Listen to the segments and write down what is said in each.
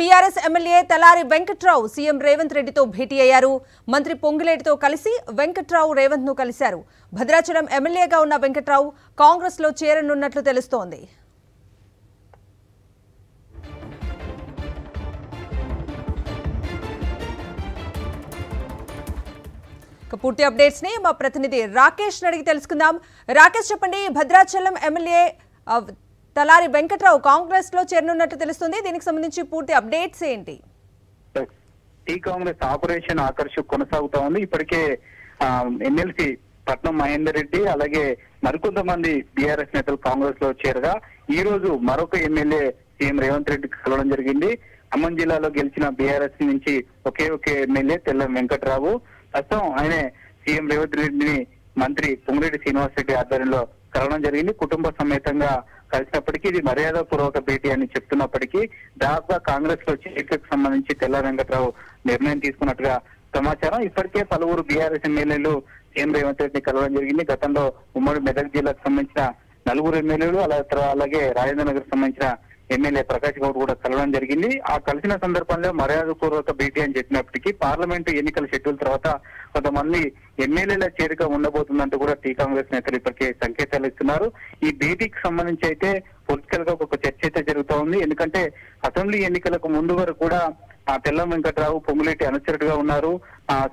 BRS MLA తలారి Venkatrao CM Revanth రెడ్డితో భేటీ అయ్యారు. మంత్రి పొంగులేటితో కలిసి వెంకట్రావు రేవంత్ ను కలిశారు. భద్రాచలం ఎమ్మెల్యేగా ఉన్న వెంకట్రావు కాంగ్రెస్ లో చేరనున్నట్లు తెలుస్తోంది. పూర్తి అప్డేట్స్ ని మా ప్రతినిధి రాకేష్ అడిగి తెలుసుకుందాం. రాకేష్ చెప్పండి, భద్రాచలం ఎమ్మెల్యే తలారి వెంకట్రావు కాంగ్రెస్ లో చేరనున్నట్లు తెలుస్తుంది. దీనికి సంబంధించి పూర్తి అప్డేట్స్ ఏంటి? టీ కాంగ్రెస్ ఆపరేషన్ ఆకర్ష్ కొనసాగుతా ఉంది. ఇప్పటికే ఎమ్మెల్సీ పట్నం మహేందర్ రెడ్డి అలాగే మరికొంతమంది బీఆర్ఎస్ నేతలు కాంగ్రెస్ లో చేరగా ఈ రోజు మరొక ఎమ్మెల్యే సీఎం రేవంత్ రెడ్డి కలవడం జరిగింది. ఖమ్మం జిల్లాలో గెలిచిన బీఆర్ఎస్ నుంచి ఒకే ఎమ్మెల్యే తెల్లం వెంకట్రావు ప్రస్తుతం ఆయన సీఎం రేవంత్ రెడ్డిని మంత్రి పొంగులేటి శ్రీనివాస్ రెడ్డి ఆధ్వర్యంలో కలవడం జరిగింది. కుటుంబ సమేతంగా కలిసినప్పటికీ ఇది మర్యాదపూర్వక భేటీ అని చెప్తున్నప్పటికీ దాదాపుగా కాంగ్రెస్ లో చేరికకు సంబంధించి తెల్ల వెంకట్రావు నిర్ణయం తీసుకున్నట్టుగా సమాచారం. ఇప్పటికే పలువురు బీఆర్ఎస్ ఎమ్మెల్యేలు సీఎం రేవంత్ రెడ్డిని కలవడం జరిగింది. గతంలో ఉమ్మడి మెదక్ జిల్లాకు సంబంధించిన 4 ఎమ్మెల్యేలు అలాగే రాజేంద్ర నగర్ సంబంధించిన ఎమ్మెల్యే ప్రకాష్ గౌడ్ కూడా కలవడం జరిగింది. ఆ కలిసిన సందర్భంలో మర్యాదపూర్వక భేటీ అని చెప్పినప్పటికీ పార్లమెంటు ఎన్నికల షెడ్యూల్ తర్వాత కొంతమంది ఎమ్మెల్యేల చేరిక ఉండబోతుందంటూ కూడా టీ కాంగ్రెస్ నేతలు ఇప్పటికే సంకేతాలు ఇస్తున్నారు. ఈ భేటీకి సంబంధించి అయితే పొలిటికల్ గా ఒక చర్చ అయితే జరుగుతూ ఉంది. ఎందుకంటే అసెంబ్లీ ఎన్నికలకు ముందు వరకు కూడా తెల్లం వెంకట్రావు పొంగులేటి అనుచరుడుగా ఉన్నారు.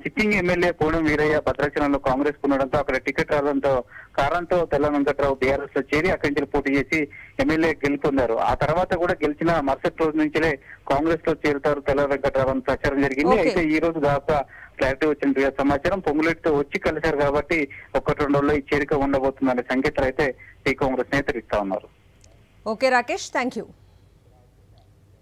సిట్టింగ్ ఎమ్మెల్యే కోణం వీరయ్య భద్రాచలంలో కాంగ్రెస్ ఉండడంతో అక్కడ టికెట్ రావడంతో కారణంతో తెల్లం వెంకట్రావు బీఆర్ఎస్ లో చేరి అక్కడి నుంచి పోటీ చేసి ఎమ్మెల్యే గెలుపొందారు. ఆ తర్వాత కూడా గెలిచిన మరుసటి రోజు నుంచే కాంగ్రెస్ లో చేరుతారు తెల్లం వెంకట్రావు అని ప్రచారం జరిగింది. అయితే ఈ రోజు దాకా క్లారిటీ వచ్చిన సమాచారం పొంగులేటితో వచ్చి కలిశారు కాబట్టి 1-2 రోజుల్లో ఈ చేరిక ఉండబోతుందనే సంకేతాలు అయితే టీ కాంగ్రెస్ నేతలు ఇస్తా ఉన్నారు. Okay Rakesh, thank you.